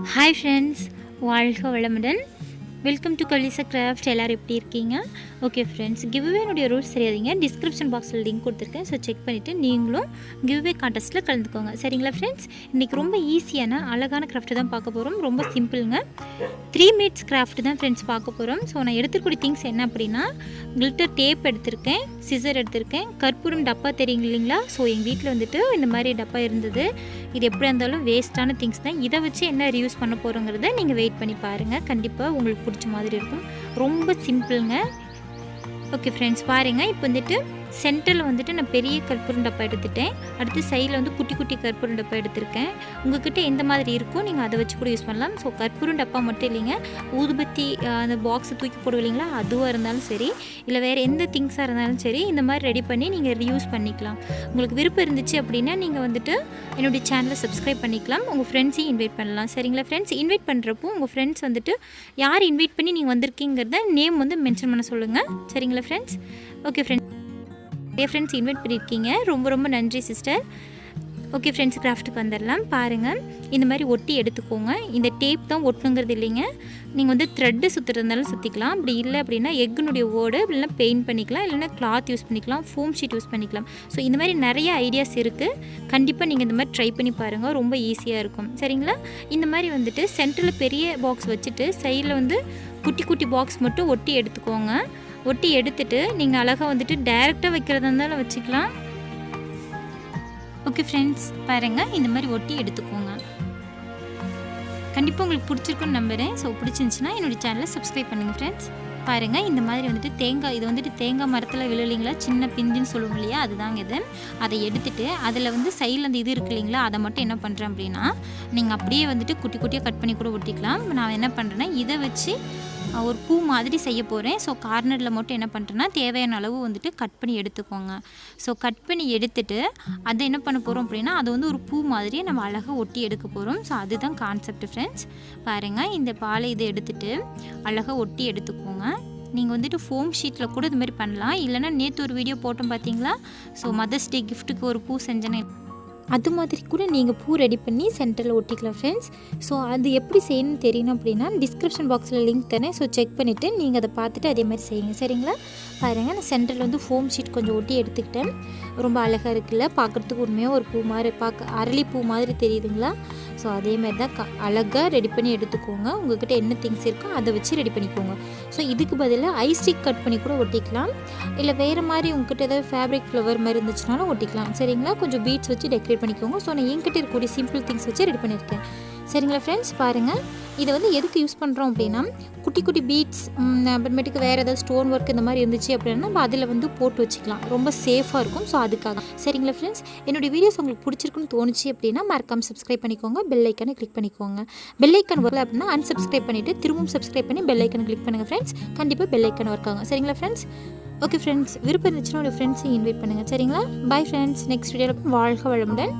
Hi friends, வாழ்க வளமுடன். Welcome to கலிசா கிராஃப்ட். எல்லோரும் எப்படி இருக்கீங்க? ஓகே ஃப்ரெண்ட்ஸ், கிவ்அவேனுடைய ரூல்ஸ் தெரியாதீங்க. டிஸ்கிரிப்ஷன் பாக்ஸில் லிங்க் கொடுத்துருக்கேன். ஸோ செக் பண்ணிவிட்டு நீங்களும் கிவ்அவே கான்டெஸ்ட்டில் கலந்துக்கோங்க. சரிங்களா ஃப்ரெண்ட்ஸ்? இன்றைக்கி ரொம்ப ஈஸியான அழகான கிராஃப்ட்டு தான் பார்க்க போகிறோம். ரொம்ப சிம்பிளுங்க. 3 minutes கிராஃப்ட் தான் ஃப்ரெண்ட்ஸ் பார்க்க போகிறோம். ஸோ நான் எடுத்துக்கூடிய திங்ஸ் என்ன அப்படின்னா, கிளிட்டர் டேப் எடுத்திருக்கேன், சிசர் எடுத்திருக்கேன், கற்பூரம் டப்பா தெரியுங்க இல்லைங்களா? ஸோ எங்கள் வீட்டில் வந்துட்டு இந்த மாதிரி டப்பா இருந்தது. இது எப்படி இருந்தாலும் வேஸ்ட்டான திங்ஸ் தான். இதை வச்சு என்ன ரியூஸ் பண்ண போகிறோங்கிறத நீங்கள் வெயிட் பண்ணி பாருங்கள். கண்டிப்பாக உங்களுக்கு பிடிச்ச மாதிரி இருக்கும். ரொம்ப சிம்பிளுங்க. ஓகே ஃப்ரெண்ட்ஸ், பாருங்கள். இப்போ வந்துட்டு சென்டரில் வந்துட்டு நான் பெரிய கற்பூரம் டப்பா எடுத்துட்டேன். அடுத்து சைடில் வந்து குட்டி குட்டி கற்பூரம் டப்பா எடுத்திருக்கேன். உங்கள்கிட்ட எந்த மாதிரி இருக்கோ நீங்கள் அதை வச்சு கூட யூஸ் பண்ணலாம். ஸோ கற்பூரம் டப்பா மட்டும் இல்லைங்க, ஊதுபத்தி அந்த பாக்ஸை தூக்கி போடுவோம் இல்லைங்களா, அதுவாக இருந்தாலும் சரி, இல்லை வேறு எந்த திங்ஸாக இருந்தாலும் சரி, இந்த மாதிரி ரெடி பண்ணி நீங்கள் ரியூஸ் பண்ணிக்கலாம். உங்களுக்கு விருப்பம் இருந்துச்சு அப்படின்னா நீங்கள் வந்துட்டு என்னுடைய சேனலை சப்ஸ்கிரைப் பண்ணிக்கலாம். உங்கள் ஃப்ரெண்ட்ஸையும் இன்வைட் பண்ணலாம். சரிங்களா ஃப்ரெண்ட்ஸ்? இன்வைட் பண்ணுறப்போ உங்கள் ஃப்ரெண்ட்ஸ் வந்துட்டு யார் இன்வைட் பண்ணி நீங்கள் வந்திருக்கீங்கிறத நேம் வந்து மென்ஷன் பண்ண சொல்லுங்கள். சரிங்களா friends? Okay friends, friends invite பண்ணியிருக்கீங்க. ரொம்ப ரொம்ப நன்றி சிஸ்டர். ஓகே ஃப்ரெண்ட்ஸ், கிராஃப்ட்டுக்கு வந்துடலாம். பாருங்கள், இந்த மாதிரி ஒட்டி எடுத்துக்கோங்க. இந்த டேப் தான் ஒட்டணுங்கிறது இல்லைங்க. நீங்கள் வந்து த்ரெட்டு சுற்றுறதுனாலும் சுற்றிக்கலாம். அப்படி இல்லை அப்படின்னா எக்குனுடைய ஓடு, இல்லைனா பெயிண்ட் பண்ணிக்கலாம், இல்லைனா கிளாத் யூஸ் பண்ணிக்கலாம், ஃபோம் ஷீட் யூஸ் பண்ணிக்கலாம். ஸோ இந்த மாதிரி நிறைய ஐடியாஸ் இருக்குது. கண்டிப்பாக நீங்கள் இந்த மாதிரி ட்ரை பண்ணி பாருங்கள். ரொம்ப ஈஸியாக இருக்கும். சரிங்களா? இந்த மாதிரி வந்துட்டு சென்டரில் பெரிய பாக்ஸ் வச்சுட்டு சைடில் வந்து குட்டி குட்டி பாக்ஸ் மட்டும் ஒட்டி எடுத்துக்கோங்க. ஒட்டி எடுத்துட்டு நீங்கள் அழகாக வந்துட்டு டைரெக்டாக வைக்கிறதா இருந்தாலும் வச்சுக்கலாம். ஓகே ஃப்ரெண்ட்ஸ், பாருங்கள், இந்த மாதிரி ஒட்டி எடுத்துக்கோங்க. கண்டிப்பாக உங்களுக்கு பிடிச்சிருக்குன்னு நம்புகிறேன். ஸோ பிடிச்சிருந்துச்சின்னா என்னுடைய சேனலை சப்ஸ்கிரைப் பண்ணுங்கள் ஃப்ரெண்ட்ஸ். பாருங்கள், இந்த மாதிரி வந்துட்டு தேங்காய், இது வந்துட்டு தேங்காய் மரத்தில் விழுலிங்களா, சின்ன பிஞ்சுன்னு சொல்லுவோம் இல்லையா, அதுதாங்க இது. அதை எடுத்துகிட்டு அதில் வந்து சைடில் அந்த இது இருக்குது இல்லைங்களா, அதை மட்டும் என்ன பண்ணுறேன் அப்படின்னா, நீங்கள் அப்படியே வந்துட்டு குட்டி குட்டியாக கட் பண்ணி கூட ஒட்டிக்கலாம். நான் என்ன பண்ணுறேன்னா, இதை வச்சு ஒரு பூ மாதிரி செய்ய போகிறேன். ஸோ கார்னரில் மட்டும் என்ன பண்ணுறேன்னா, தேவையான அளவு வந்துட்டு கட் பண்ணி எடுத்துக்கோங்க. ஸோ கட் பண்ணி எடுத்துகிட்டு அதை என்ன பண்ண போகிறோம் அப்படின்னா, அதை வந்து ஒரு பூ மாதிரி நம்ம அழகாக ஒட்டி எடுக்க போகிறோம். ஸோ அதுதான் கான்செப்ட் ஃப்ரெண்ட்ஸ். பாருங்கள், இந்த பாலை இதை எடுத்துகிட்டு அழகாக ஒட்டி எடுத்துக்கோங்க. நீங்கள் வந்துட்டு ஃபோம் ஷீட்டில் கூட இது மாதிரி பண்ணலாம். இல்லைனா நேற்று ஒரு வீடியோ போட்டோம் பார்த்தீங்களா, ஸோ மதர்ஸ் டே கிஃப்ட்டுக்கு ஒரு பூ செஞ்சேன்னு, அது மாதிரி கூட நீங்கள் பூ ரெடி பண்ணி சென்டரில் ஒட்டிக்கலாம் ஃப்ரெண்ட்ஸ். ஸோ அது எப்படி செய்யணும்னு தெரியணும் அப்படின்னா டிஸ்கிரிப்ஷன் பாக்ஸில் லிங்க் தரேன். ஸோ செக் பண்ணிவிட்டு நீங்கள் அதை பார்த்துட்டு அதே மாதிரி செய்யுங்க. சரிங்களா? பாருங்கள், நான் சென்டரில் வந்து ஃபோம் ஷீட் கொஞ்சம் ஒட்டி எடுத்துக்கிட்டேன். ரொம்ப அழகாக இருக்குல்ல, பார்க்குறதுக்கு உண்மையாக ஒரு பூ மாதிரி, அரளி பூ மாதிரி தெரியுதுங்களா? ஸோ அதேமாதிரி தான் அழகாக ரெடி பண்ணி எடுத்துக்கோங்க. உங்கள்கிட்ட என்ன திங்ஸ் இருக்கோ அதை வச்சு ரெடி பண்ணிக்கோங்க. ஸோ இதுக்கு பதிலாக ஐஸ்டிக் கட் பண்ணி கூட ஒட்டிக்கலாம். இல்லை வேறு மாதிரி உங்கள்கிட்ட ஏதாவது ஃபேப்ரிக் ஃப்ளவர் மாதிரி இருந்துச்சுனாலும் ஒட்டிக்கலாம். சரிங்களா? கொஞ்சம் பீட்ஸ் வச்சு டெக்கரேட் பண்ணிக்கோங்க. ஸோ நான் என்கிட்ட இருக்கக்கூடிய சிம்பிள் திங்ஸ் வச்சு ரெடி பண்ணியிருக்கேன். சரிங்களா ஃப்ரெண்ட்ஸ்? பாருங்கள், இதை வந்து எதுக்கு யூஸ் பண்ணுறோம் அப்படின்னா, குட்டி குட்டி பீட்ஸ், அப்புறமேட்டுக்கு வேறு ஏதாவது ஸ்டோன் ஒர்க் இந்த மாதிரி இருந்துச்சு அப்படின்னா நம்ம அதில் வந்து போட்டு வச்சுக்கலாம். ரொம்ப சேஃபாக இருக்கும். ஸோ அதுக்காக. சரிங்களா ஃப்ரெண்ட்ஸ்? என்னுடைய வீடியோஸ் உங்களுக்கு பிடிச்சிருக்குன்னு தோணுச்சு அப்படின்னா மறக்காமல் சப்ஸ்கிரைப் பண்ணிக்கோங்க. பெல் ஐக்கனை கிளிக் பண்ணிக்கோங்க. பெல் ஐக்கன் வரல அப்படின்னா அன்சப்ஸ்கிரைப் பண்ணிவிட்டு திரும்பவும் சப்ஸ்கிரைப் பண்ணி பெல் ஐக்கனை கிளிக் பண்ணுங்கள் ஃப்ரெண்ட்ஸ். கண்டிப்பாக பெல் ஐக்கன் ஒர்க் ஆகும். சரிங்களா ஃப்ரெண்ட்ஸ்? ஓகே ஃப்ரெண்ட்ஸ், விருப்பம் இருந்துச்சுன்னா ஒரு ஃப்ரெண்ட்ஸையும் இன்வைட் பண்ணுங்கள். சரிங்களா? Bye friends. நெக்ஸ்ட் வீடியோவில் வாழ்க வளமுடன்.